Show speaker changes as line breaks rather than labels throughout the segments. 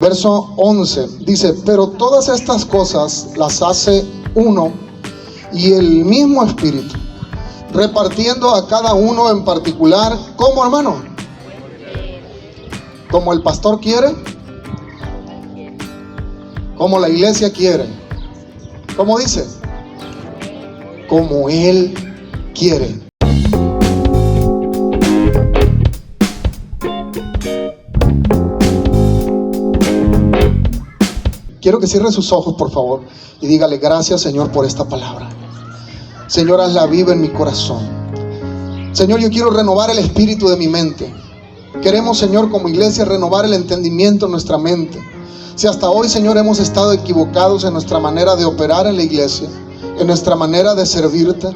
Verso 11 dice: pero todas estas cosas las hace uno y el mismo Espíritu, repartiendo a cada uno en particular. ¿Cómo, hermano? ¿Como el pastor quiere? ¿Como la iglesia quiere? ¿Cómo dice? Como Él quiere. Quiero que cierre sus ojos, por favor, y dígale: gracias, Señor, por esta palabra. Señor, hazla viva en mi corazón. Señor, yo quiero renovar el espíritu de mi mente. Queremos, Señor, como iglesia, renovar el entendimiento en nuestra mente. Si hasta hoy, Señor, hemos estado equivocados en nuestra manera de operar en la iglesia, en nuestra manera de servirte,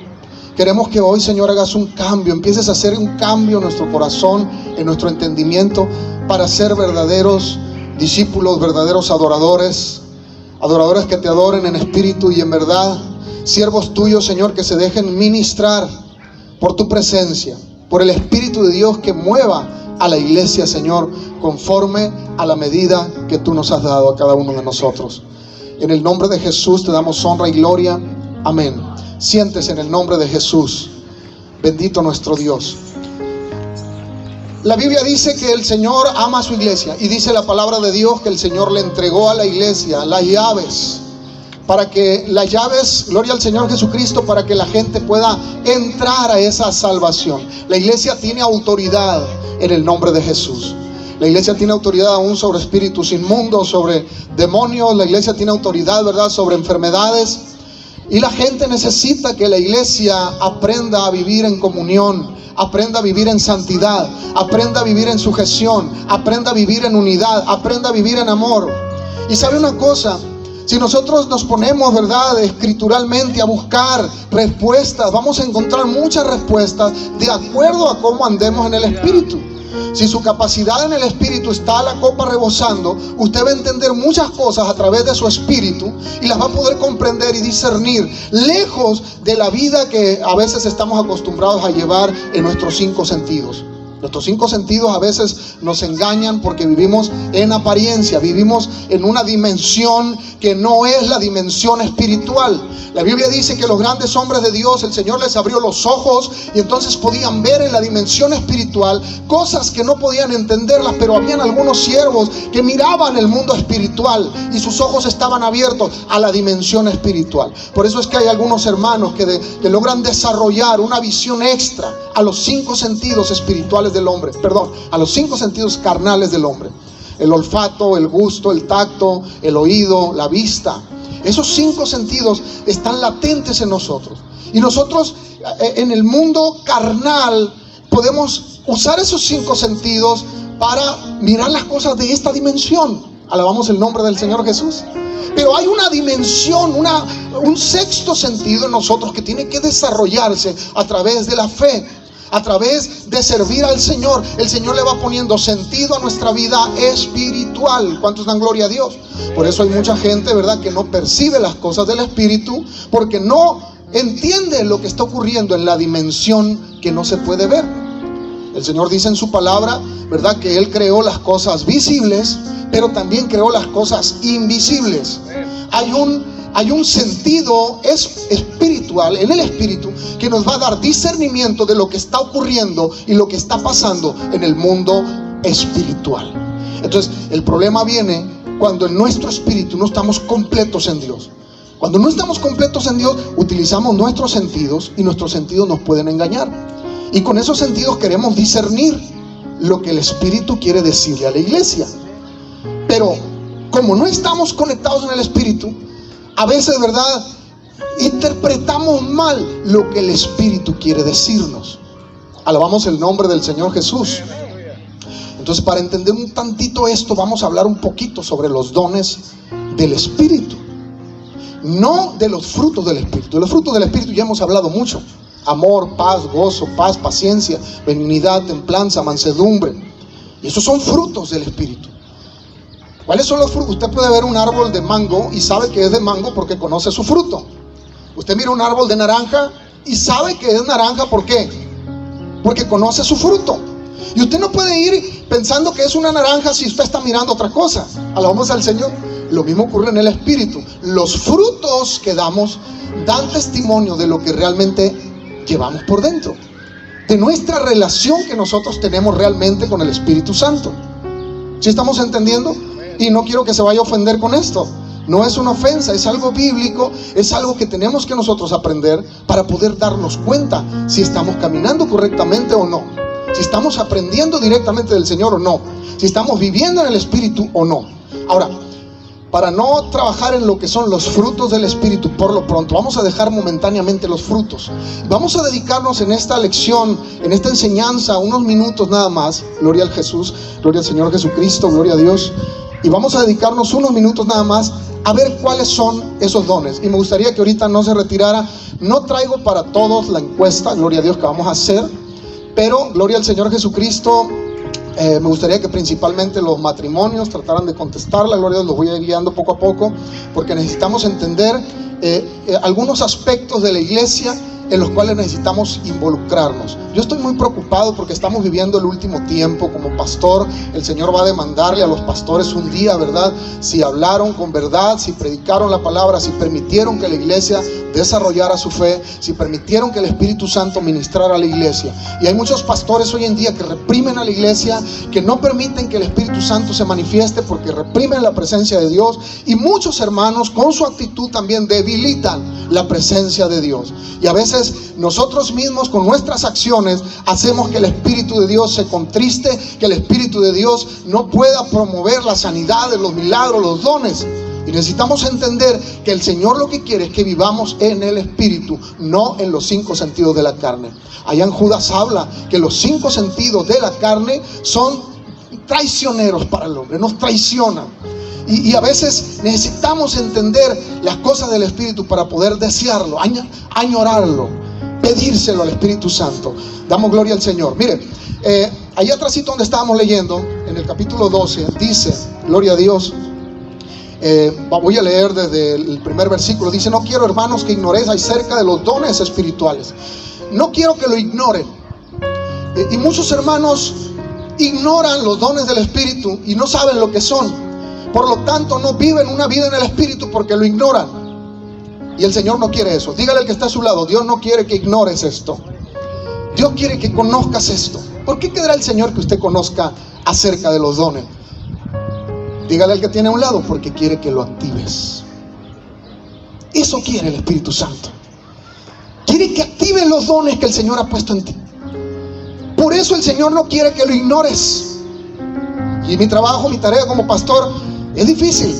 queremos que hoy, Señor, hagas un cambio, empieces a hacer un cambio en nuestro corazón, en nuestro entendimiento, para ser verdaderos discípulos, verdaderos adoradores que te adoren en espíritu y en verdad, siervos tuyos, Señor, que se dejen ministrar por tu presencia, por el Espíritu de Dios que mueva a la iglesia, Señor, conforme a la medida que tú nos has dado a cada uno de nosotros. En el nombre de Jesús te damos honra y gloria. Amén. Siéntese en el nombre de Jesús. Bendito nuestro Dios. La Biblia dice que el Señor ama a su iglesia, y dice la palabra de Dios que el Señor le entregó a la iglesia las llaves, para que las llaves, gloria al Señor Jesucristo, para que la gente pueda entrar a esa salvación. La iglesia tiene autoridad en el nombre de Jesús. La iglesia tiene autoridad aún sobre espíritus inmundos, sobre demonios. La iglesia tiene autoridad, ¿verdad?, sobre enfermedades. Y la gente necesita que la iglesia aprenda a vivir en comunión, aprenda a vivir en santidad, aprenda a vivir en sujeción, aprenda a vivir en unidad, aprenda a vivir en amor. Y sabe una cosa, si nosotros nos ponemos, ¿verdad?, escrituralmente a buscar respuestas, vamos a encontrar muchas respuestas de acuerdo a cómo andemos en el Espíritu. Si su capacidad en el Espíritu está a la copa rebosando, usted va a entender muchas cosas a través de su espíritu y las va a poder comprender y discernir, lejos de la vida que a veces estamos acostumbrados a llevar en nuestros 5 sentidos. Nuestros 5 sentidos a veces nos engañan porque vivimos en apariencia, vivimos en una dimensión que no es la dimensión espiritual. La Biblia dice que los grandes hombres de Dios, el Señor les abrió los ojos y entonces podían ver en la dimensión espiritual cosas que no podían entenderlas, pero habían algunos siervos que miraban el mundo espiritual y sus ojos estaban abiertos a la dimensión espiritual. Por eso es que hay algunos hermanos que logran desarrollar una visión extra a los 5 sentidos espirituales del hombre, a los 5 sentidos carnales del hombre: el olfato, el gusto, el tacto, el oído, la vista. Esos 5 sentidos están latentes en nosotros, y nosotros en el mundo carnal podemos usar esos 5 sentidos para mirar las cosas de esta dimensión. Alabamos el nombre del Señor Jesús. Pero hay una dimensión, un 6º sentido en nosotros que tiene que desarrollarse a través de la fe, a través de servir al Señor. El Señor le va poniendo sentido a nuestra vida espiritual. ¿Cuántos dan gloria a Dios? Por eso hay mucha gente, ¿verdad?, que no percibe las cosas del Espíritu, porque no entiende lo que está ocurriendo en la dimensión que no se puede ver. El Señor dice en su palabra, ¿verdad?, que Él creó las cosas visibles, pero también creó las cosas invisibles. Hay un sentido espiritual en el Espíritu que nos va a dar discernimiento de lo que está ocurriendo y lo que está pasando en el mundo espiritual. Entonces, el problema viene cuando en nuestro espíritu no estamos completos en Dios. Cuando no estamos completos en Dios, utilizamos nuestros sentidos y nuestros sentidos nos pueden engañar. Y con esos sentidos queremos discernir lo que el Espíritu quiere decirle a la iglesia. Pero como no estamos conectados en el Espíritu, a veces, ¿verdad?, interpretamos mal lo que el Espíritu quiere decirnos. Alabamos el nombre del Señor Jesús. Entonces, para entender un tantito esto, vamos a hablar un poquito sobre los dones del Espíritu, no de los frutos del Espíritu. De los frutos del Espíritu ya hemos hablado mucho: amor, paz, gozo, paz, paciencia, benignidad, templanza, mansedumbre. Y esos son frutos del Espíritu. ¿Cuáles son los frutos? Usted puede ver un árbol de mango y sabe que es de mango porque conoce su fruto. Usted mira un árbol de naranja y sabe que es naranja. ¿Por qué? Porque conoce su fruto. Y usted no puede ir pensando que es una naranja si usted está mirando otra cosa. Alabamos al Señor. Lo mismo ocurre en el Espíritu. Los frutos que damos dan testimonio de lo que realmente llevamos por dentro, de nuestra relación que nosotros tenemos realmente con el Espíritu Santo. ¿Sí estamos entendiendo? Y no quiero que se vaya a ofender con esto. No es una ofensa, es algo bíblico, es algo que tenemos que nosotros aprender para poder darnos cuenta si estamos caminando correctamente o no, si estamos aprendiendo directamente del Señor o no, si estamos viviendo en el Espíritu o no. Ahora, para no trabajar en lo que son los frutos del Espíritu por lo pronto, vamos a dejar momentáneamente los frutos. Vamos a dedicarnos en esta lección, en esta enseñanza, unos minutos nada más. Gloria al Jesús, gloria al Señor Jesucristo, gloria a Dios. Y vamos a dedicarnos unos minutos nada más a ver cuáles son esos dones. Y me gustaría que ahorita no se retirara. No traigo para todos la encuesta, gloria a Dios, que vamos a hacer, pero gloria al Señor Jesucristo. Me gustaría que principalmente los matrimonios trataran de contestarla. Gloria a Dios, los voy a ir guiando poco a poco, porque necesitamos entender algunos aspectos de la iglesia en los cuales necesitamos involucrarnos. Yo estoy muy preocupado porque estamos viviendo el último tiempo. Como pastor, el Señor va a demandarle a los pastores un día, ¿verdad? Si hablaron con verdad, si predicaron la palabra, si permitieron que la iglesia desarrollara su fe, si permitieron que el Espíritu Santo ministrara a la iglesia. Y hay muchos pastores hoy en día que reprimen a la iglesia, que no permiten que el Espíritu Santo se manifieste porque reprimen la presencia de Dios. Y muchos hermanos con su actitud también debilitan la presencia de Dios. Y a veces nosotros mismos con nuestras acciones hacemos que el Espíritu de Dios se contriste, que el Espíritu de Dios no pueda promover la sanidad, los milagros, los dones. Y necesitamos entender que el Señor lo que quiere es que vivamos en el Espíritu, no en los 5 sentidos de la carne. Allá en Judas habla que los 5 sentidos de la carne son traicioneros para el hombre, nos traicionan. Y a veces necesitamos entender las cosas del Espíritu para poder desearlo, añorarlo, pedírselo al Espíritu Santo. Damos gloria al Señor. Mire, allá atrásito donde estábamos leyendo, en el capítulo 12, dice, gloria a Dios, voy a leer desde el primer versículo. Dice: no quiero, hermanos, que ignoréis acerca de los dones espirituales. No quiero que lo ignoren. Y muchos hermanos ignoran los dones del Espíritu y no saben lo que son. Por lo tanto, no viven una vida en el Espíritu porque lo ignoran. Y el Señor no quiere eso. Dígale al que está a su lado: Dios no quiere que ignores esto. Dios quiere que conozcas esto. ¿Por qué querrá el Señor que usted conozca acerca de los dones? Dígale al que tiene a un lado: porque quiere que lo actives. Eso quiere el Espíritu Santo. Quiere que actives los dones que el Señor ha puesto en ti. Por eso el Señor no quiere que lo ignores. Y mi trabajo, mi tarea como pastor es difícil,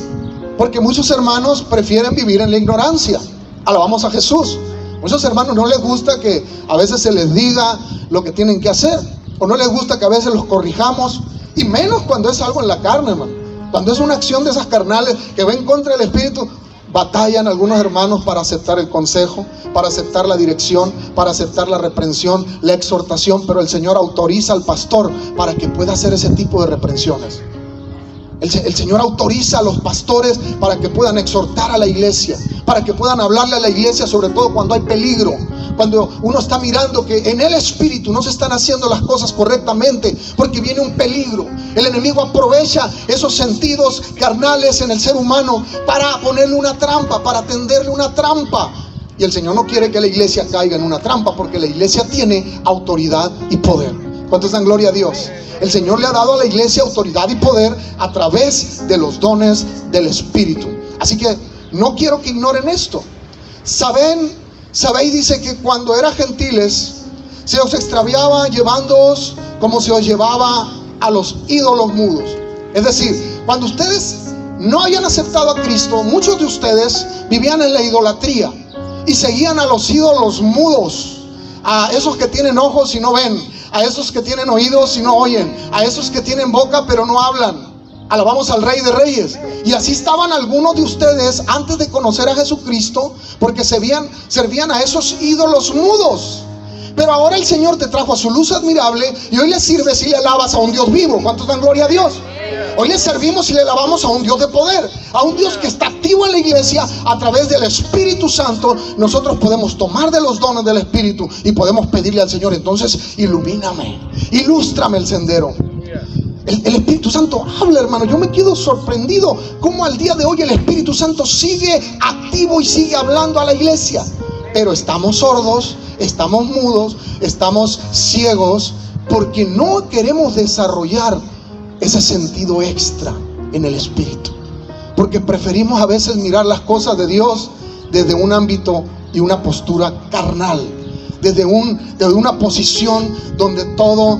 porque muchos hermanos prefieren vivir en la ignorancia. Alabamos a Jesús. Muchos hermanos no les gusta que a veces se les diga lo que tienen que hacer, o no les gusta que a veces los corrijamos, y menos cuando es algo en la carne, hermano. Cuando es una acción de esas carnales que va en contra del Espíritu, batallan algunos hermanos para aceptar el consejo, para aceptar la dirección, para aceptar la reprensión, la exhortación. Pero el Señor autoriza al pastor para que pueda hacer ese tipo de reprensiones. El Señor autoriza a los pastores para que puedan exhortar a la iglesia, para que puedan hablarle a la iglesia, sobre todo cuando hay peligro, cuando uno está mirando que en el Espíritu no se están haciendo las cosas correctamente, porque viene un peligro. El enemigo aprovecha esos sentidos carnales en el ser humano para ponerle una trampa, para tenderle una trampa. Y el Señor no quiere que la iglesia caiga en una trampa, porque la iglesia tiene autoridad y poder. ¿Cuántos dan gloria a Dios? El Señor le ha dado a la iglesia autoridad y poder a través de los dones del Espíritu. Así que no quiero que ignoren esto. Sabéis, dice que cuando eran gentiles se os extraviaba llevándoos como se os llevaba a los ídolos mudos. Es decir, cuando ustedes no hayan aceptado a Cristo, muchos de ustedes vivían en la idolatría y seguían a los ídolos mudos, a esos que tienen ojos y no ven, a esos que tienen oídos y no oyen, a esos que tienen boca pero no hablan. Alabamos al Rey de Reyes. Y así estaban algunos de ustedes antes de conocer a Jesucristo, porque servían a esos ídolos mudos. Pero ahora el Señor te trajo a su luz admirable y hoy le sirves y le alabas a un Dios vivo. ¿Cuántos dan gloria a Dios? Hoy le servimos y le alabamos a un Dios de poder, a un Dios que está activo en la iglesia a través del Espíritu Santo. Nosotros podemos tomar de los dones del Espíritu y podemos pedirle al Señor: entonces ilumíname, ilústrame el sendero. El Espíritu Santo habla, hermano. Yo me quedo sorprendido cómo al día de hoy el Espíritu Santo sigue activo y sigue hablando a la iglesia. Pero estamos sordos, estamos mudos, estamos ciegos, porque no queremos desarrollar ese sentido extra en el Espíritu. Porque preferimos a veces mirar las cosas de Dios desde un ámbito y una postura carnal, desde una posición donde todo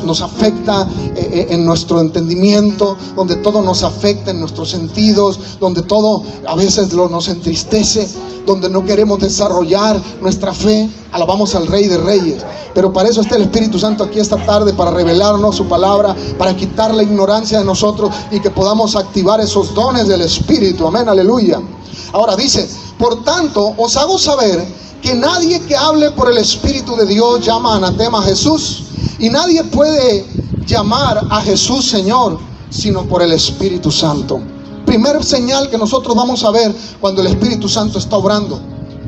nos afecta en nuestro entendimiento, donde todo nos afecta en nuestros sentidos, donde todo a veces nos entristece, donde no queremos desarrollar nuestra fe. Alabamos al Rey de Reyes. Pero para eso está el Espíritu Santo aquí esta tarde, para revelarnos su palabra, para quitar la ignorancia de nosotros y que podamos activar esos dones del Espíritu. Amén, aleluya. Ahora dice: por tanto os hago saber que nadie que hable por el Espíritu de Dios llama anatema a Jesús, y nadie puede llamar a Jesús Señor sino por el Espíritu Santo. Primer señal que nosotros vamos a ver cuando el Espíritu Santo está obrando.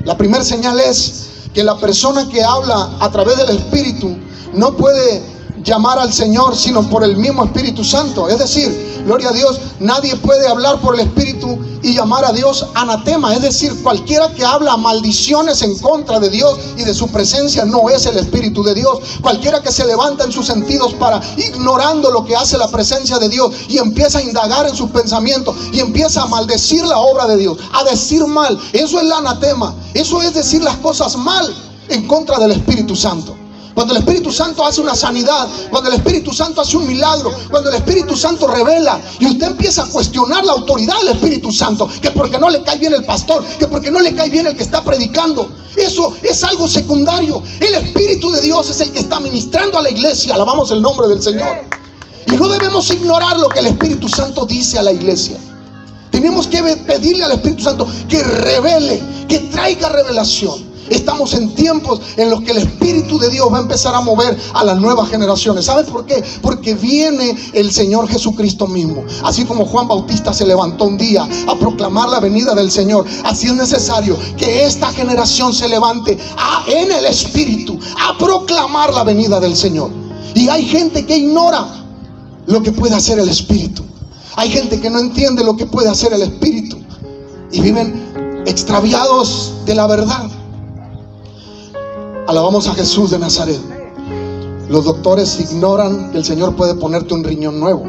La primera señal es que la persona que habla a través del Espíritu no puede llamar al Señor sino por el mismo Espíritu Santo. Es decir, gloria a Dios, nadie puede hablar por el Espíritu y llamar a Dios anatema. Es decir, cualquiera que habla maldiciones en contra de Dios y de su presencia no es el Espíritu de Dios. Cualquiera que se levanta en sus sentidos para, ignorando lo que hace la presencia de Dios, y empieza a indagar en sus pensamientos y empieza a maldecir la obra de Dios, a decir mal, eso es el anatema. Eso es decir las cosas mal en contra del Espíritu Santo. Cuando el Espíritu Santo hace una sanidad, cuando el Espíritu Santo hace un milagro, cuando el Espíritu Santo revela y usted empieza a cuestionar la autoridad del Espíritu Santo, que porque no le cae bien el pastor, que porque no le cae bien el que está predicando, eso es algo secundario. El Espíritu de Dios es el que está ministrando a la iglesia. Alabamos el nombre del Señor. Y no debemos ignorar lo que el Espíritu Santo dice a la iglesia. Tenemos que pedirle al Espíritu Santo que revele, que traiga revelación. Estamos en tiempos en los que el Espíritu de Dios va a empezar a mover a las nuevas generaciones. ¿Sabes por qué? Porque viene el Señor Jesucristo mismo. Así como Juan Bautista se levantó un día a proclamar la venida del Señor, así es necesario que esta generación se levante en el Espíritu a proclamar la venida del Señor. Y hay gente que ignora lo que puede hacer el Espíritu. Hay gente que no entiende lo que puede hacer el Espíritu y viven extraviados de la verdad. Alabamos a Jesús de Nazaret. Los doctores ignoran que el Señor puede ponerte un riñón nuevo.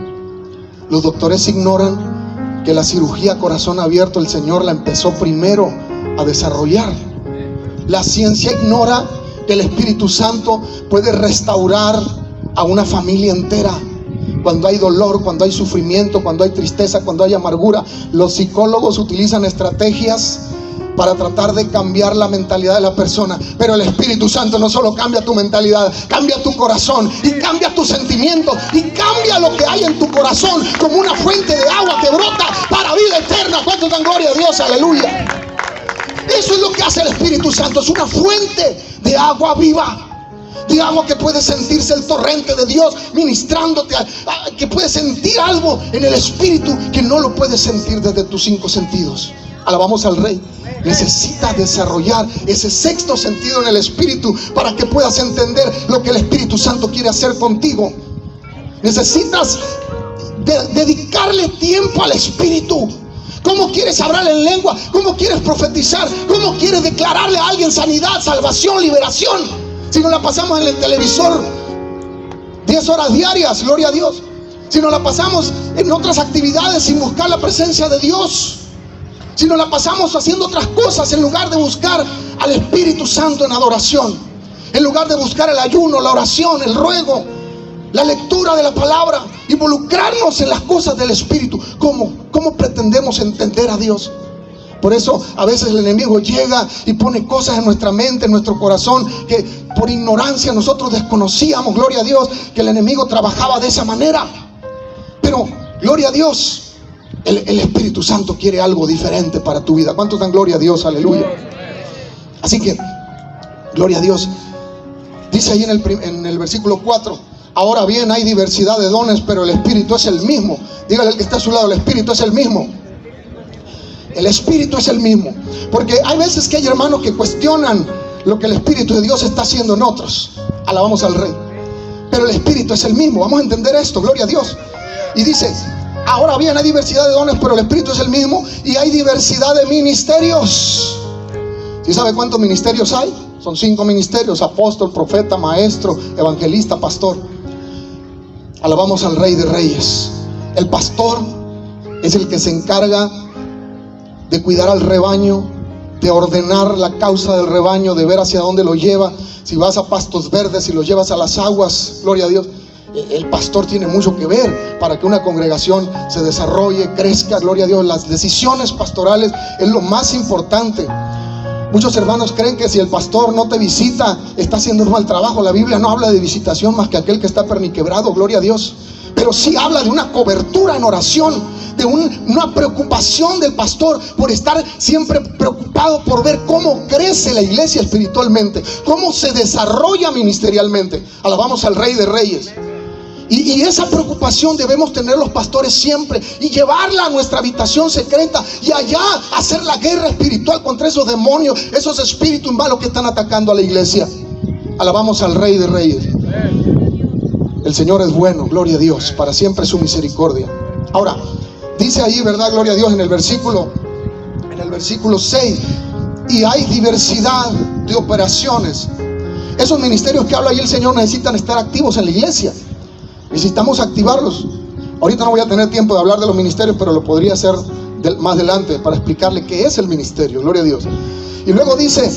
Los doctores ignoran que la cirugía corazón abierto el Señor la empezó primero a desarrollar. La ciencia ignora que el Espíritu Santo puede restaurar a una familia entera. Cuando hay dolor, cuando hay sufrimiento, cuando hay tristeza, cuando hay amargura, los psicólogos utilizan estrategias para tratar de cambiar la mentalidad de la persona. Pero el Espíritu Santo no solo cambia tu mentalidad, cambia tu corazón y cambia tus sentimientos y cambia lo que hay en tu corazón como una fuente de agua que brota para vida eterna. ¿Cuánto dan gloria a Dios? Aleluya. Eso es lo que hace el Espíritu Santo. Es una fuente de agua viva, de agua que puede sentirse el torrente de Dios ministrándote, que puedes sentir algo en el Espíritu que no lo puedes sentir desde tus 5 sentidos. Alabamos al Rey. Necesitas desarrollar ese sexto sentido en el Espíritu para que puedas entender lo que el Espíritu Santo quiere hacer contigo. Necesitas dedicarle tiempo al Espíritu. ¿Cómo quieres hablar en lengua? ¿Cómo quieres profetizar? ¿Cómo quieres declararle a alguien sanidad, salvación, liberación? Si nos la pasamos en el televisor 10 horas diarias, gloria a Dios. Si nos la pasamos en otras actividades sin buscar la presencia de Dios. Si nos la pasamos haciendo otras cosas en lugar de buscar al Espíritu Santo en adoración, en lugar de buscar el ayuno, la oración, el ruego, la lectura de la palabra, involucrarnos en las cosas del Espíritu. ¿Cómo pretendemos entender a Dios? Por eso a veces el enemigo llega y pone cosas en nuestra mente, en nuestro corazón, que por ignorancia nosotros desconocíamos, gloria a Dios, que el enemigo trabajaba de esa manera. Pero, gloria a Dios, el Espíritu Santo quiere algo diferente para tu vida. ¿Cuántos dan gloria a Dios? Aleluya. Así que, gloria a Dios. Dice ahí en el versículo 4: ahora bien, hay diversidad de dones, pero el Espíritu es el mismo. Dígale al que está a su lado: el Espíritu es el mismo. El Espíritu es el mismo. Porque hay veces que hay hermanos que cuestionan lo que el Espíritu de Dios está haciendo en otros. Alabamos al Rey. pero el Espíritu es el mismo. Vamos a entender esto, gloria a Dios. Y dice, ahora bien, hay diversidad de dones, pero el Espíritu es el mismo. Y hay diversidad de ministerios. ¿Sí sabe cuántos ministerios hay? Son 5 ministerios: apóstol, profeta, maestro, evangelista, pastor. Alabamos al Rey de Reyes. El pastor es el que se encarga de cuidar al rebaño, de ordenar la causa del rebaño, de ver hacia dónde lo lleva. Si vas a pastos verdes, si lo llevas a las aguas, gloria a Dios. El pastor tiene mucho que ver para que una congregación se desarrolle, crezca, gloria a Dios. Las decisiones pastorales es lo más importante. Muchos hermanos creen que si el pastor no te visita, está haciendo un mal trabajo. La Biblia no habla de visitación más que aquel que está perniquebrado, gloria a Dios. Pero sí habla de una cobertura en oración, de una preocupación del pastor por estar siempre preocupado por ver cómo crece la iglesia espiritualmente, cómo se desarrolla ministerialmente. Alabamos al Rey de Reyes. Y esa preocupación debemos tener los pastores siempre, y llevarla a nuestra habitación secreta y allá hacer la guerra espiritual contra esos demonios, esos espíritus malos que están atacando a la iglesia. Alabamos al Rey de Reyes. El Señor es bueno, gloria a Dios, para siempre su misericordia. Ahora, dice ahí, ¿verdad? Gloria a Dios, en el versículo 6, y hay diversidad de operaciones. Esos ministerios que habla ahí el Señor necesitan estar activos en la iglesia. Necesitamos activarlos. Ahorita no voy a tener tiempo de hablar de los ministerios, pero lo podría hacer más adelante para explicarle qué es el ministerio, gloria a Dios. Y luego dice,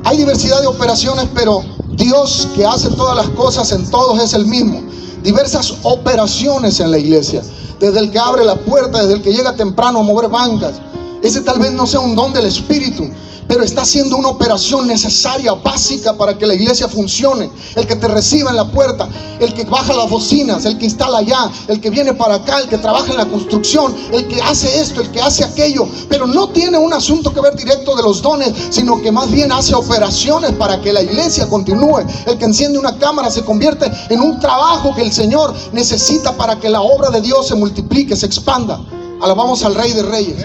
hay diversidad de operaciones, pero Dios, que hace todas las cosas en todos, es el mismo. Diversas operaciones en la iglesia, desde el que abre la puerta, desde el que llega temprano a mover bancas. Ese tal vez no sea un don del Espíritu, pero está haciendo una operación necesaria, básica, para que la iglesia funcione. El que te reciba en la puerta, el que baja las bocinas, el que instala allá, el que viene para acá, el que trabaja en la construcción, el que hace esto, el que hace aquello. Pero no tiene un asunto que ver directo de los dones, sino que más bien hace operaciones para que la iglesia continúe. El que enciende una cámara se convierte en un trabajo que el Señor necesita para que la obra de Dios se multiplique, se expanda. Alabamos al Rey de Reyes.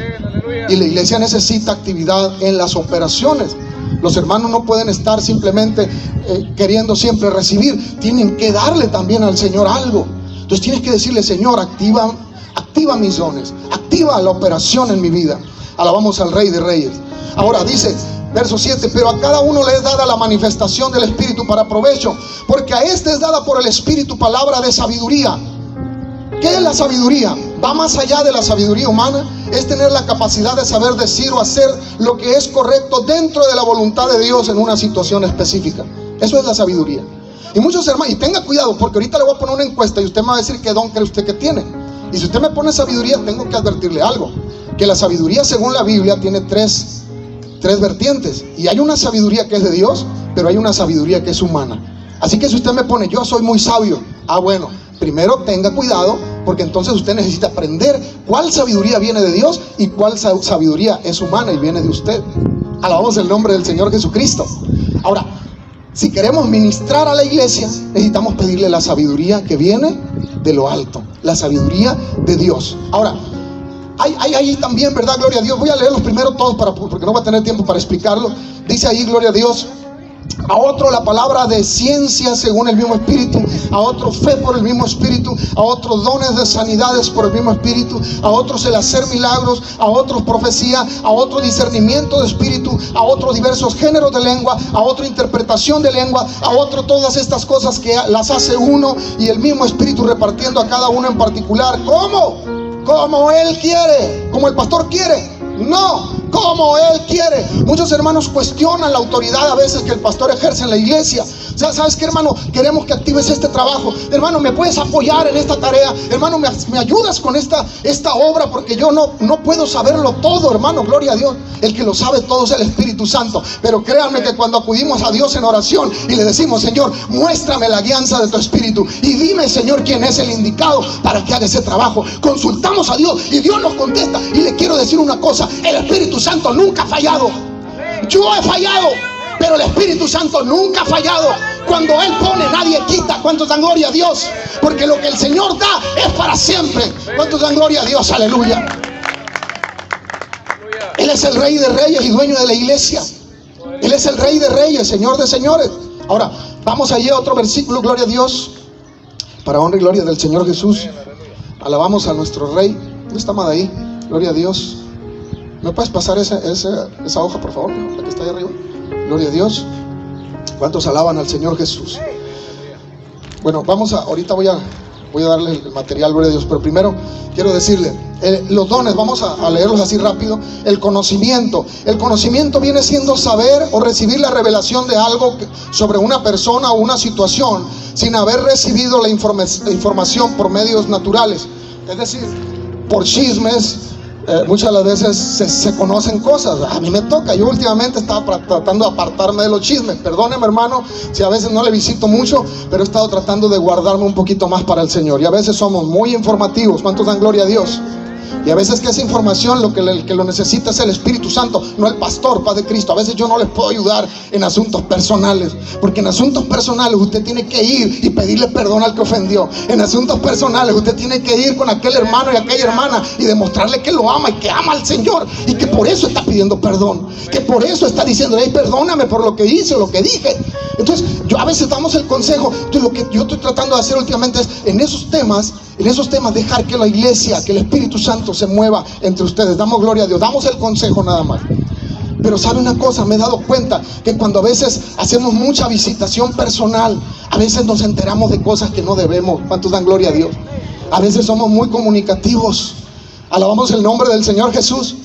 Y la iglesia necesita actividad en las operaciones. Los hermanos no pueden estar simplemente queriendo siempre recibir. Tienen que darle también al Señor algo. Entonces tienes que decirle, Señor, activa mis dones, activa la operación en mi vida. Alabamos al Rey de Reyes. Ahora dice, verso 7, pero a cada uno le es dada la manifestación del Espíritu para provecho, porque a este es dada por el Espíritu palabra de sabiduría. ¿Qué es la sabiduría? Va más allá de la sabiduría humana. Es tener la capacidad de saber decir o hacer lo que es correcto dentro de la voluntad de Dios en una situación específica. Eso es la sabiduría. Y muchos hermanos, y tenga cuidado, porque ahorita le voy a poner una encuesta y usted me va a decir qué don cree usted que tiene. Y si usted me pone sabiduría, tengo que advertirle algo, que la sabiduría según la Biblia tiene tres vertientes. Y hay una sabiduría que es de Dios, pero hay una sabiduría que es humana. Así que si usted me pone, yo soy muy sabio, bueno, primero tenga cuidado, porque entonces usted necesita aprender cuál sabiduría viene de Dios y cuál sabiduría es humana y viene de usted. Alabamos el nombre del Señor Jesucristo. Ahora, si queremos ministrar a la iglesia, necesitamos pedirle la sabiduría que viene de lo alto, la sabiduría de Dios. Ahora, hay ahí también, ¿verdad? Gloria a Dios. Voy a leerlos primero todos porque no va a tener tiempo para explicarlo. Dice ahí, gloria a Dios. A otro la palabra de ciencia según el mismo Espíritu, a otro fe por el mismo Espíritu, a otros dones de sanidades por el mismo Espíritu, a otros el hacer milagros, a otros profecía, a otro discernimiento de espíritu, a otros diversos géneros de lengua, a otro interpretación de lengua, a otro todas estas cosas que las hace uno y el mismo Espíritu repartiendo a cada uno en particular. ¿Cómo? Como Él quiere, como el pastor quiere. No, como Él quiere. Muchos hermanos cuestionan la autoridad a veces que el pastor ejerce en la iglesia. ¿Sabes qué, hermano? Queremos que actives este trabajo. Hermano, ¿me puedes apoyar en esta tarea? Hermano, ¿me ayudas con esta obra? Porque yo no puedo saberlo todo, hermano, gloria a Dios. El que lo sabe todo es el Espíritu Santo. Pero créanme que cuando acudimos a Dios en oración y le decimos, Señor, muéstrame la guianza de tu Espíritu y dime, Señor, quién es el indicado para que haga ese trabajo, consultamos a Dios y Dios nos contesta. Y le quiero decir una cosa, el Espíritu Santo nunca ha fallado. Yo he fallado, pero el Espíritu Santo nunca ha fallado. Cuando Él pone, nadie quita. ¿Cuántos dan gloria a Dios? Porque lo que el Señor da es para siempre. ¿Cuántos dan gloria a Dios? Aleluya. Él es el Rey de Reyes y dueño de la iglesia. Él es el Rey de Reyes, Señor de señores. Ahora, vamos allí a otro versículo, gloria a Dios. Para honra y gloria del Señor Jesús, alabamos a nuestro Rey. ¿Dónde está Madaí? Gloria a Dios. ¿Me puedes pasar esa hoja, por favor? La que está ahí arriba. Gloria a Dios. ¿Cuántos alaban al Señor Jesús? Bueno, ahorita voy a darle el material, gloria a Dios. Pero primero quiero decirle, los dones, vamos a leerlos así rápido. El conocimiento viene siendo saber o recibir la revelación de algo sobre una persona o una situación sin haber recibido la información por medios naturales. Es decir, por chismes. Muchas de las veces se conocen cosas. A mí me toca. Yo últimamente estaba tratando de apartarme de los chismes. Perdóneme, hermano, si a veces no le visito mucho, pero he estado tratando de guardarme un poquito más para el Señor. Y a veces somos muy informativos. ¿Cuántos dan gloria a Dios? Y a veces que esa información el que lo necesita es el Espíritu Santo, no el pastor, Paz de Cristo. A veces yo no les puedo ayudar en asuntos personales, porque en asuntos personales usted tiene que ir y pedirle perdón al que ofendió. En asuntos personales usted tiene que ir con aquel hermano y aquella hermana y demostrarle que lo ama y que ama al Señor, y que por eso está pidiendo perdón, que por eso está diciendo: hey, perdóname por lo que hice, lo que dije. Entonces a veces damos el consejo. Entonces, lo que yo estoy tratando de hacer últimamente es en esos temas dejar que la iglesia, que el Espíritu Santo se mueva entre ustedes. Damos gloria a Dios, damos el consejo nada más. Pero sabe una cosa, me he dado cuenta que cuando a veces hacemos mucha visitación personal, a veces nos enteramos de cosas que no debemos. ¿Cuántos dan gloria a Dios? A veces somos muy comunicativos. Alabamos el nombre del Señor Jesús.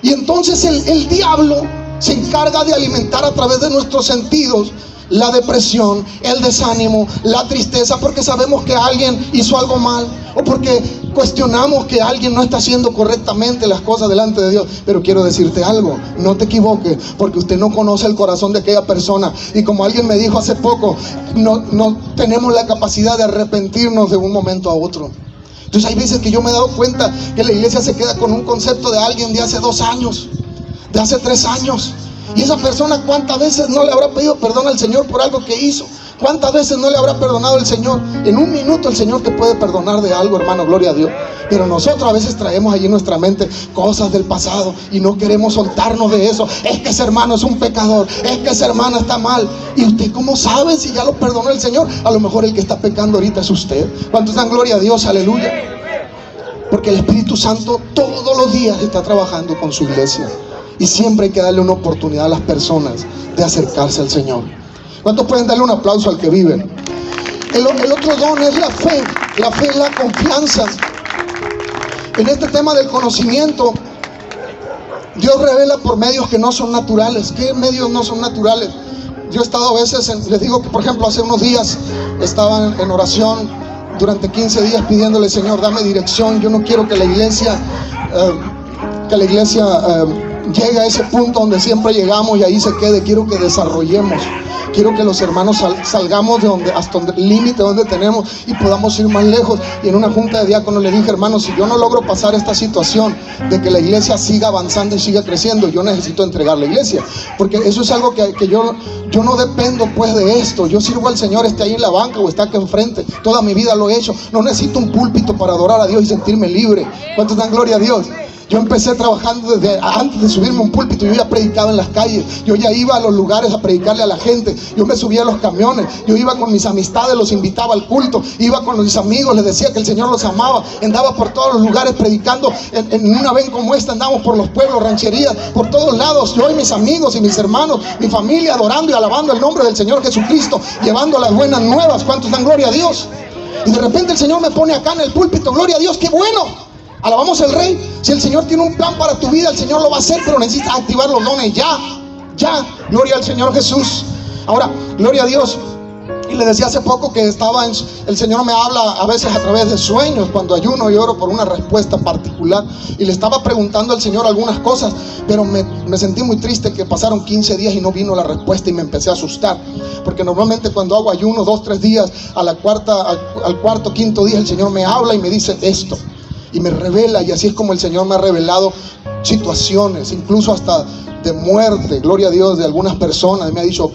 Y entonces el diablo se encarga de alimentar a través de nuestros sentidos la depresión, el desánimo, la tristeza, porque sabemos que alguien hizo algo mal, o porque cuestionamos que alguien no está haciendo correctamente las cosas delante de Dios. Pero quiero decirte algo: no te equivoques, porque usted no conoce el corazón de aquella persona. Y como alguien me dijo hace poco, no tenemos la capacidad de arrepentirnos de un momento a otro. Entonces hay veces que yo me he dado cuenta que la iglesia se queda con un concepto de alguien de hace 2 años, de hace 3 años. Y esa persona, ¿cuántas veces no le habrá pedido perdón al Señor por algo que hizo? ¿Cuántas veces no le habrá perdonado el Señor? En un minuto el Señor te puede perdonar de algo, hermano, gloria a Dios. Pero nosotros a veces traemos allí en nuestra mente cosas del pasado y no queremos soltarnos de eso. Es que ese hermano es un pecador, es que esa hermana está mal. ¿Y usted cómo sabe si ya lo perdonó el Señor? A lo mejor el que está pecando ahorita es usted. ¿Cuántos dan gloria a Dios? Aleluya. Porque el Espíritu Santo todos los días está trabajando con su iglesia. Y siempre hay que darle una oportunidad a las personas de acercarse al Señor. ¿Cuántos pueden darle un aplauso al que vive? El otro don es la fe. La fe es la confianza. En este tema del conocimiento, Dios revela por medios que no son naturales. ¿Qué medios no son naturales? Yo he estado a veces, les digo que por ejemplo hace unos días estaba en oración durante 15 días pidiéndole: Señor, dame dirección. Yo no quiero que la iglesia llegue a ese punto donde siempre llegamos y ahí se quede. Quiero que desarrollemos. Quiero que los hermanos salgamos hasta el límite donde tenemos y podamos ir más lejos. Y en una junta de diáconos le dije: hermanos, si yo no logro pasar esta situación de que la iglesia siga avanzando y siga creciendo, yo necesito entregar la iglesia, porque eso es algo que yo no dependo pues de esto. Yo sirvo al Señor, esté ahí en la banca o esté acá enfrente, toda mi vida lo he hecho. No necesito un púlpito para adorar a Dios y sentirme libre. ¿Cuántos dan gloria a Dios? Yo empecé trabajando desde antes de subirme a un púlpito. Yo ya predicaba en las calles, yo ya iba a los lugares a predicarle a la gente, yo me subía a los camiones, yo iba con mis amistades, los invitaba al culto, iba con mis amigos, les decía que el Señor los amaba, andaba por todos los lugares predicando. En una vez como esta andamos por los pueblos, rancherías, por todos lados, yo y mis amigos y mis hermanos, mi familia, adorando y alabando el nombre del Señor Jesucristo, llevando las buenas nuevas. ¿Cuántos dan gloria a Dios? Y de repente el Señor me pone acá en el púlpito. Gloria a Dios, qué bueno. Alabamos al Rey. Si el Señor tiene un plan para tu vida, el Señor lo va a hacer, pero necesitas activar los dones ya. Gloria al Señor Jesús. Ahora, gloria a Dios. Y le decía hace poco que el Señor me habla a veces a través de sueños, cuando ayuno y oro por una respuesta particular. Y le estaba preguntando al Señor algunas cosas, pero me sentí muy triste que pasaron 15 días y no vino la respuesta, y me empecé a asustar. Porque normalmente cuando hago ayuno 2, 3 días, al cuarto, quinto día, el Señor me habla y me dice esto. Y me revela, y así es como el Señor me ha revelado situaciones, incluso hasta de muerte, gloria a Dios, de algunas personas. Me ha dicho: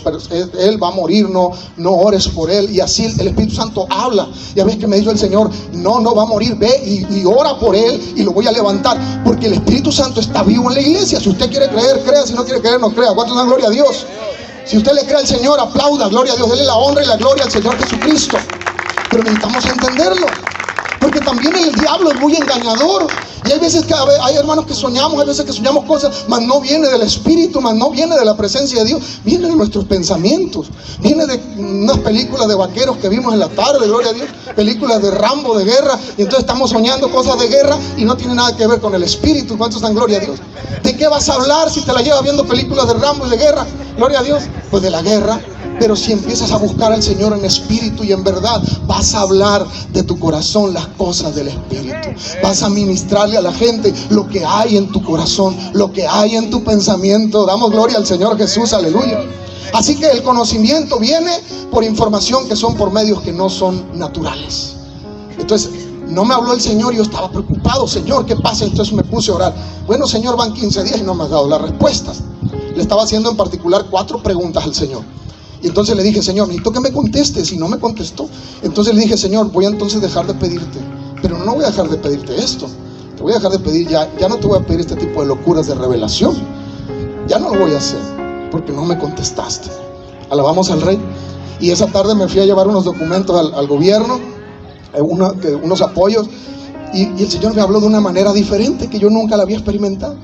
él va a morir, no ores por él. Y así el Espíritu Santo habla. Ya ves que me dijo el Señor: no va a morir, ve y ora por él y lo voy a levantar, porque el Espíritu Santo está vivo en la iglesia. Si usted quiere creer, crea; si no quiere creer, no crea. ¿Cuántos dan gloria a Dios? Si usted le cree al Señor, aplauda, gloria a Dios, dele la honra y la gloria al Señor Jesucristo. pero necesitamos entenderlo. Porque también el diablo es muy engañador. Y hay veces que hay hermanos que soñamos, hay veces que soñamos cosas, mas no viene del Espíritu, mas no viene de la presencia de Dios, viene de nuestros pensamientos, viene de unas películas de vaqueros que vimos en la tarde, gloria a Dios, películas de Rambo, de guerra, y entonces estamos soñando cosas de guerra y no tiene nada que ver con el Espíritu. ¿Cuántos dan gloria a Dios? ¿De qué vas a hablar si te la llevas viendo películas de Rambo y de guerra? Gloria a Dios. Pues de la guerra. Pero si empiezas a buscar al Señor en espíritu y en verdad, vas a hablar de tu corazón las cosas del Espíritu. Vas a ministrarle a la gente lo que hay en tu corazón, lo que hay en tu pensamiento. Damos gloria al Señor Jesús, aleluya. Así que el conocimiento viene por información que son por medios que no son naturales. Entonces, no me habló el Señor y yo estaba preocupado. Señor, ¿qué pasa? Entonces me puse a orar. Bueno, Señor, van 15 días y no me has dado las respuestas. Le estaba haciendo en particular 4 preguntas al Señor. Y entonces le dije, Señor, necesito que me contestes. Y no me contestó. Entonces le dije, Señor, voy a entonces dejar de pedirte. Pero no voy a dejar de pedirte esto. Te voy a dejar de pedir ya no te voy a pedir este tipo de locuras de revelación. Ya no lo voy a hacer, porque no me contestaste. Alabamos al Rey. Y esa tarde me fui a llevar unos documentos al gobierno, unos apoyos. Y el Señor me habló de una manera diferente que yo nunca la había experimentado.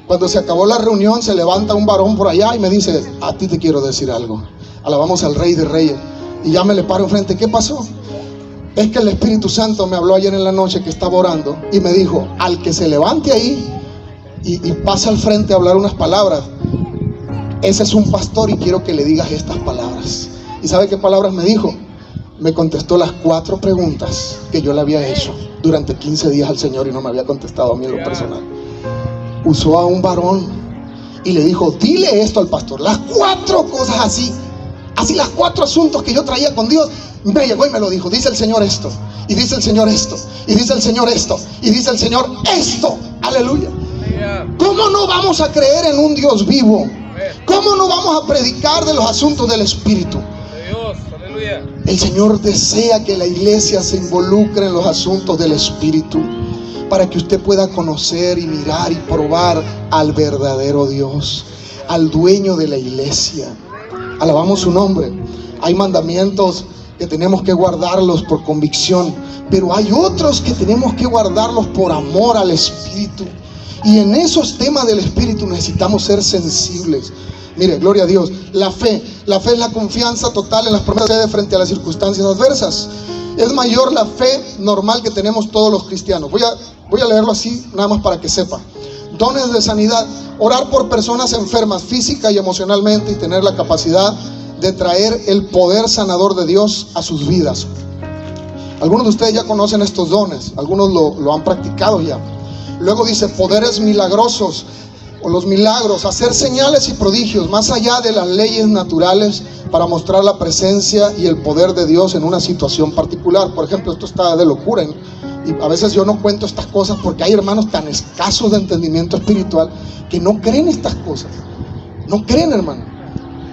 Cuando se acabó la reunión, se levanta un varón por allá y me dice, a ti te quiero decir algo. Alabamos al Rey de Reyes. Y ya me le paro enfrente. ¿Qué pasó? Es que el Espíritu Santo me habló ayer en la noche que estaba orando y me dijo, al que se levante ahí y pase al frente a hablar unas palabras, ese es un pastor y quiero que le digas estas palabras. ¿Y sabe qué palabras me dijo? Me contestó las 4 preguntas que yo le había hecho durante 15 días al Señor y no me había contestado a mí en lo personal. Usó a un varón y le dijo, dile esto al pastor. Las 4 cosas así las 4 asuntos que yo traía con Dios, me llegó y me lo dijo. Dice el Señor esto, y dice el Señor esto, y dice el Señor esto, y dice el Señor esto. Aleluya. ¿Cómo no vamos a creer en un Dios vivo? ¿Cómo no vamos a predicar de los asuntos del Espíritu? El Señor desea que la iglesia se involucre en los asuntos del Espíritu, para que usted pueda conocer y mirar y probar al verdadero Dios, al dueño de la iglesia. Alabamos su nombre. Hay mandamientos que tenemos que guardarlos por convicción, pero hay otros que tenemos que guardarlos por amor al Espíritu. Y en esos temas del Espíritu necesitamos ser sensibles. Mire, gloria a Dios. La fe es la confianza total en las promesas de frente a las circunstancias adversas. Es mayor la fe normal que tenemos todos los cristianos. Voy a leerlo así, nada más para que sepa. Dones de sanidad: orar por personas enfermas física y emocionalmente y tener la capacidad de traer el poder sanador de Dios a sus vidas. Algunos de ustedes ya conocen estos dones, algunos lo han practicado ya. Luego dice poderes milagrosos, o los milagros, hacer señales y prodigios más allá de las leyes naturales para mostrar la presencia y el poder de Dios en una situación particular. Por ejemplo, esto está de locura, y a veces yo no cuento estas cosas porque hay hermanos tan escasos de entendimiento espiritual que no creen estas cosas. No creen, hermano.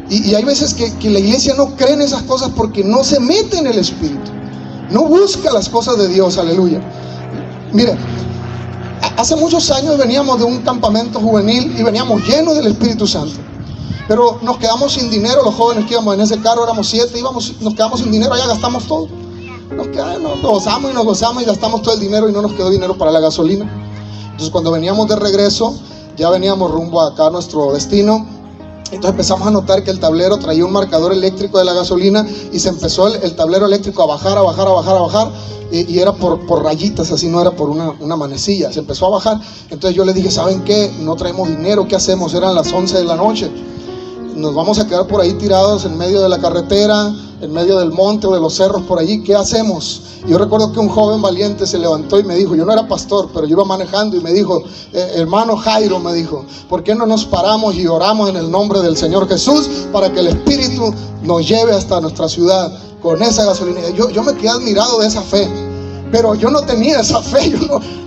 Y hay veces que la iglesia no cree en esas cosas porque no se mete en el Espíritu, no busca las cosas de Dios. Aleluya. Mire, hace muchos años veníamos de un campamento juvenil y veníamos llenos del Espíritu Santo, pero nos quedamos sin dinero. Los jóvenes que íbamos en ese carro, éramos 7, nos quedamos sin dinero, allá gastamos todo. Nos gozamos y gastamos todo el dinero y no nos quedó dinero para la gasolina. Entonces cuando veníamos de regreso, ya veníamos rumbo acá a nuestro destino. Entonces empezamos a notar que el tablero traía un marcador eléctrico de la gasolina y se empezó el tablero eléctrico a bajar, y era por rayitas, así, no era por una manecilla. Se empezó a bajar. Entonces yo le dije, ¿saben qué? No traemos dinero, ¿qué hacemos? Eran las 11 de la noche. Nos vamos a quedar por ahí tirados en medio de la carretera, en medio del monte o de los cerros por allí. ¿Qué hacemos? Y yo recuerdo que un joven valiente se levantó y me dijo, yo no era pastor, pero yo iba manejando, y me dijo, hermano Jairo, me dijo, ¿por qué no nos paramos y oramos en el nombre del Señor Jesús para que el Espíritu nos lleve hasta nuestra ciudad con esa gasolina? Yo me quedé admirado de esa fe, pero yo no tenía esa fe.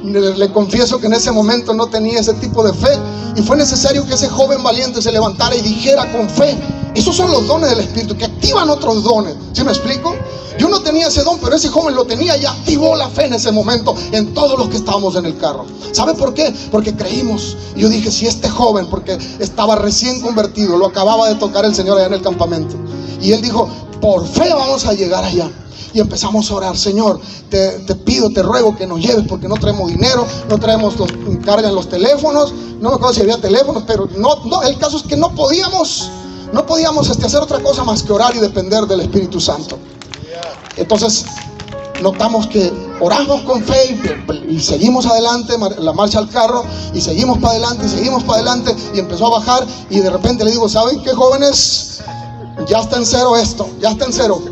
Le confieso que en ese momento no tenía ese tipo de fe, y fue necesario que ese joven valiente se levantara y dijera con fe. Esos son los dones del Espíritu que activan otros dones. ¿Sí me explico? Yo no tenía ese don, pero ese joven lo tenía y activó la fe en ese momento en todos los que estábamos en el carro. ¿Sabe por qué? Porque creímos. Y yo dije, si este joven, porque estaba recién convertido, lo acababa de tocar el Señor allá en el campamento, y él dijo, por fe vamos a llegar allá. y empezamos a orar. Señor, te pido, te ruego que nos lleves, porque no traemos dinero, no traemos cargan los teléfonos, no me acuerdo si había teléfonos, pero no, el caso es que no podíamos hacer otra cosa más que orar y depender del Espíritu Santo. Entonces notamos que oramos con fe y seguimos adelante, la marcha al carro, y seguimos para adelante, y empezó a bajar, y de repente le digo, ¿saben qué, jóvenes? Ya está en cero esto, ya está en cero,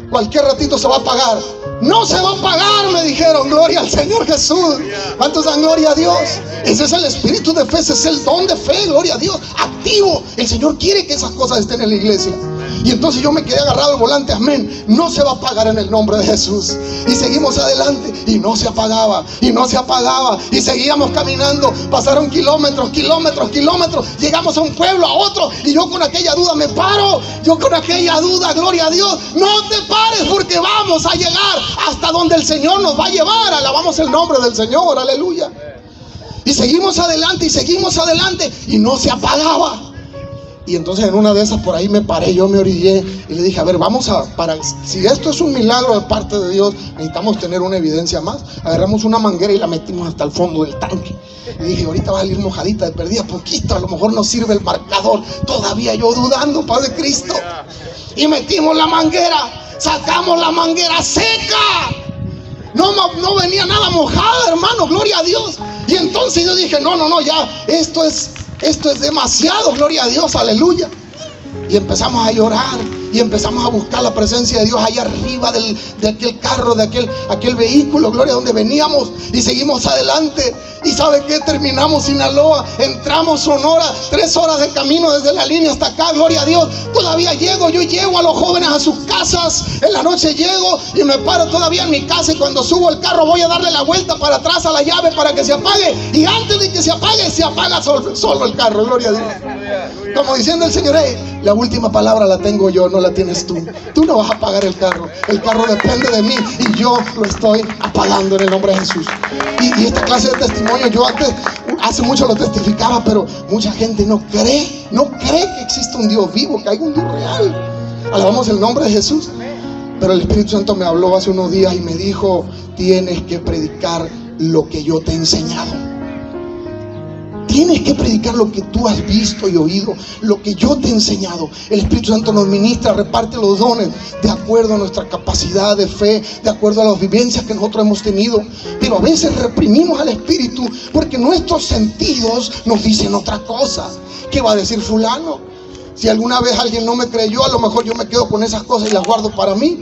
cualquier ratito se va a apagar. No se va a pagar, me dijeron. Gloria al Señor Jesús. ¿Cuántos dan gloria a Dios? Ese es el espíritu de fe, ese es el don de fe, gloria a Dios, activo. El Señor quiere que esas cosas estén en la iglesia. Y entonces yo me quedé agarrado al volante, amén. No se va a apagar en el nombre de Jesús. Y seguimos adelante, y no se apagaba, y seguíamos caminando. Pasaron kilómetros. Llegamos a un pueblo, a otro, y yo con aquella duda me paro. Gloria a Dios. No te pares, porque vamos a llegar hasta donde el Señor nos va a llevar. Alabamos el nombre del Señor, aleluya. Y seguimos adelante, y no se apagaba. Y entonces en una de esas por ahí me paré, yo me orillé y le dije, a ver, si esto es un milagro de parte de Dios, necesitamos tener una evidencia más. Agarramos una manguera y la metimos hasta el fondo del tanque. Y dije, ahorita va a salir mojadita, de perdida poquito, a lo mejor nos sirve el marcador. Todavía yo dudando, Padre Cristo. Y metimos la manguera, sacamos la manguera seca. No venía nada mojada, hermano, gloria a Dios. Y entonces yo dije, no, ya, esto es demasiado, gloria a Dios, aleluya. Y empezamos a llorar y empezamos a buscar la presencia de Dios allá arriba de aquel carro, de aquel vehículo, gloria, donde veníamos, y seguimos adelante. Y ¿sabe qué? Terminamos Sinaloa, entramos Sonora, 3 horas de camino desde la línea hasta acá, gloria a Dios. Todavía yo llevo a los jóvenes a sus casas, en la noche llego y me paro todavía en mi casa, y cuando subo el carro voy a darle la vuelta para atrás a la llave para que se apague, y antes de que se apaga solo el carro, gloria a Dios. Como diciendo el Señor, la última palabra la tengo yo, no la tienes tú. Tú no vas a apagar el carro depende de mí, y yo lo estoy apagando en el nombre de Jesús. Y esta clase de testimonio, yo hace mucho lo testificaba, pero mucha gente no cree que existe un Dios vivo, que hay un Dios real. Alabamos el nombre de Jesús. Pero el Espíritu Santo me habló hace unos días y me dijo, tienes que predicar lo que yo te he enseñado. Tienes que predicar lo que tú has visto y oído, lo que yo te he enseñado. El Espíritu Santo nos ministra, reparte los dones de acuerdo a nuestra capacidad de fe, de acuerdo a las vivencias que nosotros hemos tenido. Pero a veces reprimimos al Espíritu porque nuestros sentidos nos dicen otra cosa. ¿Qué va a decir fulano? Si alguna vez alguien no me creyó, a lo mejor yo me quedo con esas cosas y las guardo para mí.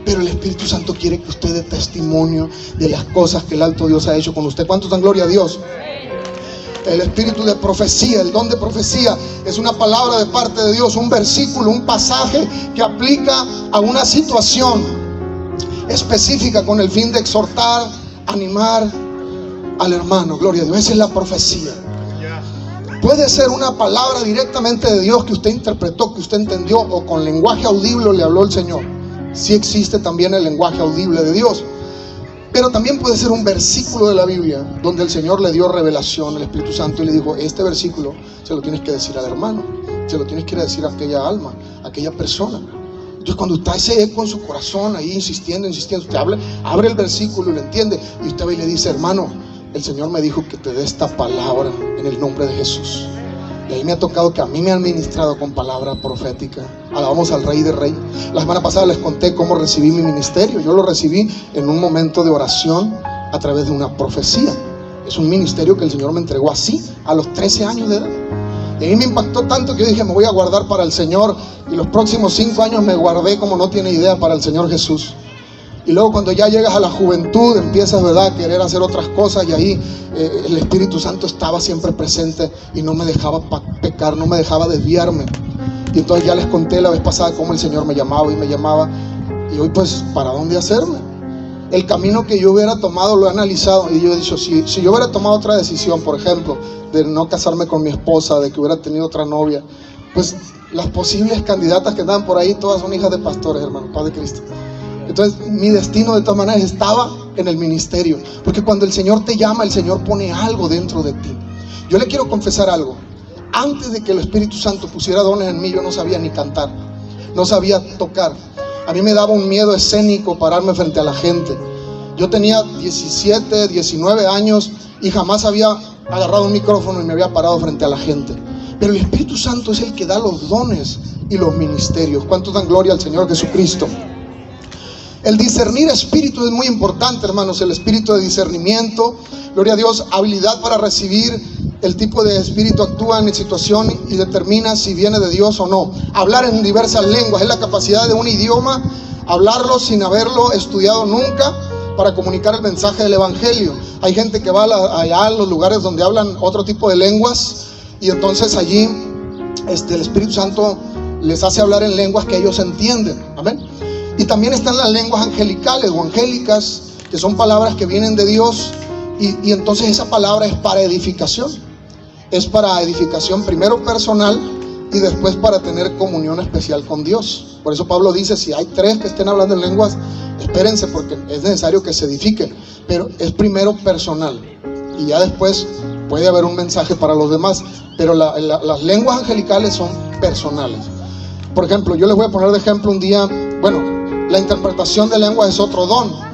Pero el Espíritu Santo quiere que usted dé testimonio de las cosas que el alto Dios ha hecho con usted. ¿Cuántos dan gloria a Dios? El espíritu de profecía, el don de profecía, es una palabra de parte de Dios, un versículo, un pasaje que aplica a una situación específica con el fin de exhortar, animar al hermano. Gloria a Dios. Esa es la profecía. Puede ser una palabra directamente de Dios que usted interpretó, que usted entendió, o con lenguaje audible le habló el Señor. Sí existe también el lenguaje audible de Dios. Pero también puede ser un versículo de la Biblia donde el Señor le dio revelación al Espíritu Santo y le dijo, este versículo se lo tienes que decir al hermano, se lo tienes que decir a aquella alma, a aquella persona. Entonces cuando está ese eco en su corazón ahí insistiendo, usted abre el versículo y lo entiende, y usted va y le dice, hermano, el Señor me dijo que te dé esta palabra en el nombre de Jesús. Y ahí me ha tocado que a mí me han ministrado con palabra profética. Alabamos al Rey de Reyes. La semana pasada les conté cómo recibí mi ministerio. Yo lo recibí en un momento de oración a través de una profecía. Es un ministerio que el Señor me entregó así, a los 13 años de edad. Y a mí me impactó tanto que yo dije, me voy a guardar para el Señor. Y los próximos 5 años me guardé, como no tiene idea, para el Señor Jesús. Y luego cuando ya llegas a la juventud, empiezas, ¿verdad?, a querer hacer otras cosas, y ahí el Espíritu Santo estaba siempre presente y no me dejaba pecar, no me dejaba desviarme. Y entonces ya les conté la vez pasada cómo el Señor me llamaba, y hoy pues, ¿para dónde hacerme? El camino que yo hubiera tomado lo he analizado, y yo he dicho, si yo hubiera tomado otra decisión, por ejemplo, de no casarme con mi esposa, de que hubiera tenido otra novia, pues las posibles candidatas que andan por ahí, todas son hijas de pastores, hermano, Padre Cristo. Entonces mi destino de todas maneras estaba en el ministerio, porque cuando el Señor te llama, el Señor pone algo dentro de ti. Yo le quiero confesar algo. Antes de que el Espíritu Santo pusiera dones en mí, yo no sabía ni cantar, no sabía tocar. A mí me daba un miedo escénico pararme frente a la gente. Yo tenía 17, 19 años y jamás había agarrado un micrófono y me había parado frente a la gente. Pero el Espíritu Santo es el que da los dones y los ministerios. ¿Cuántos dan gloria al Señor Jesucristo? El discernir espíritu es muy importante, hermanos. El espíritu de discernimiento, gloria a Dios, habilidad para recibir. El tipo de espíritu actúa en situación y determina si viene de Dios o no. Hablar en diversas lenguas es la capacidad de un idioma, hablarlo sin haberlo estudiado nunca, para comunicar el mensaje del evangelio. Hay gente que va allá a los lugares donde hablan otro tipo de lenguas, y entonces allí el Espíritu Santo les hace hablar en lenguas que ellos entienden. Amén. Y también están las lenguas angelicales o angélicas, que son palabras que vienen de Dios, y entonces esa palabra es para edificación. Es para edificación primero personal y después para tener comunión especial con Dios. Por eso Pablo dice, si hay 3 que estén hablando en lenguas, espérense, porque es necesario que se edifiquen. Pero es primero personal y ya después puede haber un mensaje para los demás. Pero las lenguas angelicales son personales. Por ejemplo, yo les voy a poner de ejemplo un día, la interpretación de lenguas es otro don.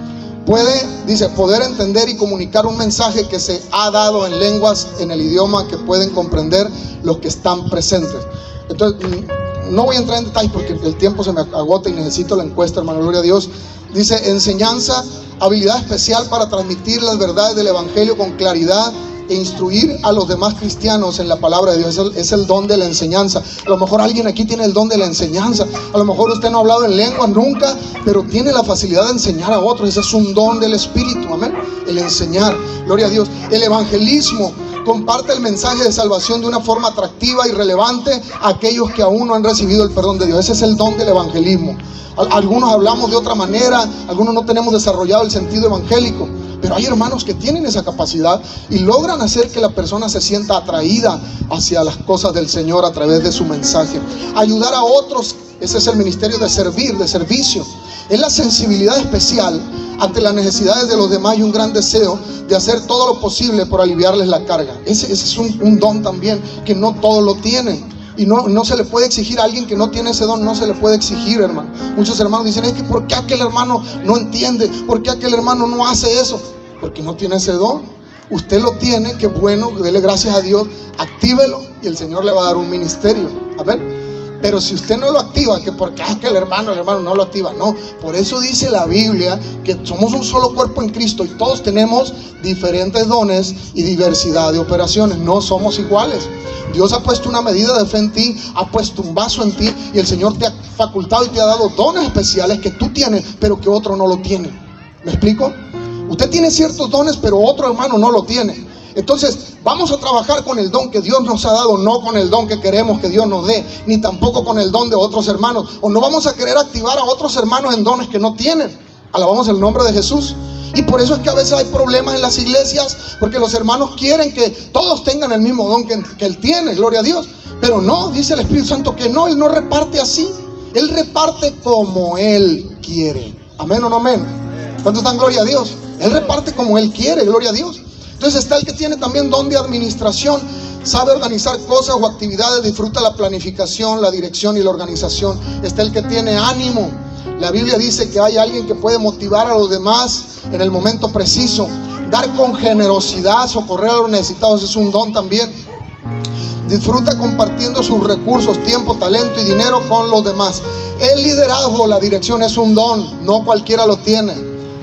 Dice, poder entender y comunicar un mensaje que se ha dado en lenguas, en el idioma que pueden comprender los que están presentes. Entonces, no voy a entrar en detalles porque el tiempo se me agota y necesito la encuesta, hermano, gloria a Dios. Dice, enseñanza, habilidad especial para transmitir las verdades del evangelio con claridad e instruir a los demás cristianos en la palabra de Dios. Es el don de la enseñanza. A lo mejor alguien aquí tiene el don de la enseñanza. A lo mejor usted no ha hablado en lenguas nunca, pero tiene la facilidad de enseñar a otros. Ese es un don del Espíritu, amén. El enseñar, gloria a Dios. El evangelismo comparte el mensaje de salvación de una forma atractiva y relevante a aquellos que aún no han recibido el perdón de Dios. Ese es el don del evangelismo. Algunos hablamos de otra manera, algunos no tenemos desarrollado el sentido evangélico, pero hay hermanos que tienen esa capacidad y logran hacer que la persona se sienta atraída hacia las cosas del Señor a través de su mensaje. Ayudar a otros, ese es el ministerio de servir, de servicio. Es la sensibilidad especial ante las necesidades de los demás y un gran deseo de hacer todo lo posible por aliviarles la carga. Ese es un don también que no todos lo tienen. Y no se le puede exigir a alguien que no tiene ese don, no se le puede exigir, hermano. Muchos hermanos dicen, es que ¿por qué aquel hermano no entiende? ¿Por qué aquel hermano no hace eso? Porque no tiene ese don. Usted lo tiene, qué bueno, dele gracias a Dios, actívelo y el Señor le va a dar un ministerio. A ver. Pero si usted no lo activa, que porque el hermano no lo activa, no. Por eso dice la Biblia que somos un solo cuerpo en Cristo y todos tenemos diferentes dones y diversidad de operaciones. No somos iguales. Dios ha puesto una medida de fe en ti, ha puesto un vaso en ti y el Señor te ha facultado y te ha dado dones especiales que tú tienes, pero que otro no lo tiene. ¿Me explico? Usted tiene ciertos dones, pero otro hermano no lo tiene. Entonces, vamos a trabajar con el don que Dios nos ha dado, no con el don que queremos que Dios nos dé, ni tampoco con el don de otros hermanos. O no vamos a querer activar a otros hermanos en dones que no tienen. Alabamos el nombre de Jesús. Y por eso es que a veces hay problemas en las iglesias, porque los hermanos quieren que todos tengan el mismo don que Él tiene, gloria a Dios. Pero no, dice el Espíritu Santo que no, Él no reparte así. Él reparte como Él quiere. Amén o no amén. ¿Cuántos dan gloria a Dios? Él reparte como Él quiere, gloria a Dios. Entonces está el que tiene también don de administración, sabe organizar cosas o actividades, disfruta la planificación, la dirección y la organización. Está el que tiene ánimo. La Biblia dice que hay alguien que puede motivar a los demás en el momento preciso, dar con generosidad, socorrer a los necesitados, es un don también. Disfruta compartiendo sus recursos, tiempo, talento y dinero con los demás. El liderazgo, la dirección es un don, no cualquiera lo tiene,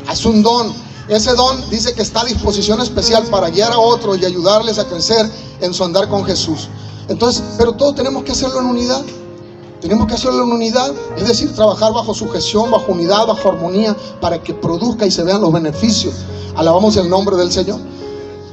es un don. Ese don dice que está a disposición especial para guiar a otros y ayudarles a crecer en su andar con Jesús. Entonces, pero todos tenemos que hacerlo en unidad. Tenemos que hacerlo en unidad, es decir, trabajar bajo sujeción, bajo unidad, bajo armonía, para que produzca y se vean los beneficios. Alabamos el nombre del Señor.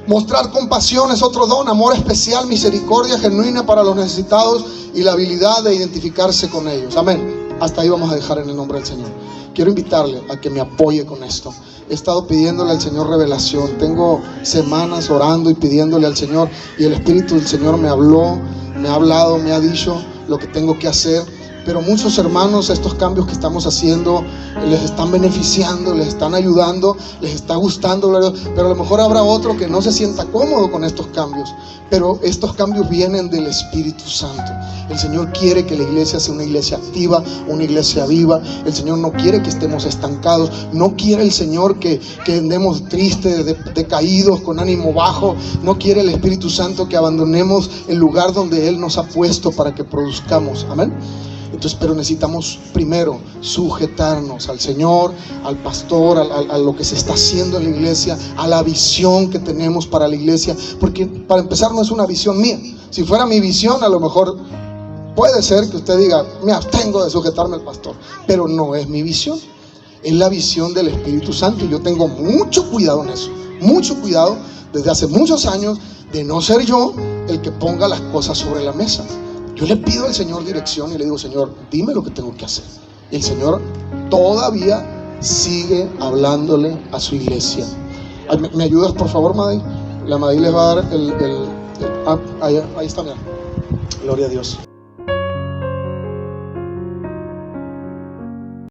Mostrar compasión es otro don, amor especial, misericordia genuina para los necesitados y la habilidad de identificarse con ellos. Amén. Hasta ahí vamos a dejar en el nombre del Señor. Quiero invitarle a que me apoye con esto. He estado pidiéndole al Señor revelación. Tengo semanas orando y pidiéndole al Señor, y el Espíritu del Señor me habló, me ha hablado, me ha dicho lo que tengo que hacer. pero muchos hermanos, estos cambios que estamos haciendo les están beneficiando, les están ayudando, les está gustando, pero a lo mejor habrá otro que no se sienta cómodo con estos cambios. Pero estos cambios vienen del Espíritu Santo. El Señor quiere que la iglesia sea una iglesia activa, una iglesia viva. El Señor no quiere que estemos estancados. No quiere el Señor que andemos tristes, decaídos, con ánimo bajo. No quiere el Espíritu Santo que abandonemos el lugar donde Él nos ha puesto para que produzcamos. Amén. Entonces, pero necesitamos primero sujetarnos al Señor, al pastor, a lo que se está haciendo en la iglesia, a la visión que tenemos para la iglesia. Porque para empezar no es una visión mía. Si fuera mi visión, a lo mejor puede ser que usted diga, me abstengo de sujetarme al pastor, pero no es mi visión, es la visión del Espíritu Santo. Y yo tengo mucho cuidado en eso, mucho cuidado desde hace muchos años de no ser yo el que ponga las cosas sobre la mesa. Yo le pido al Señor dirección y le digo, Señor, dime lo que tengo que hacer. Y el Señor todavía sigue hablándole a su iglesia. ¿Me ayudas, por favor, Maddy? La Maddy les va a dar ahí está, mira. Gloria a Dios.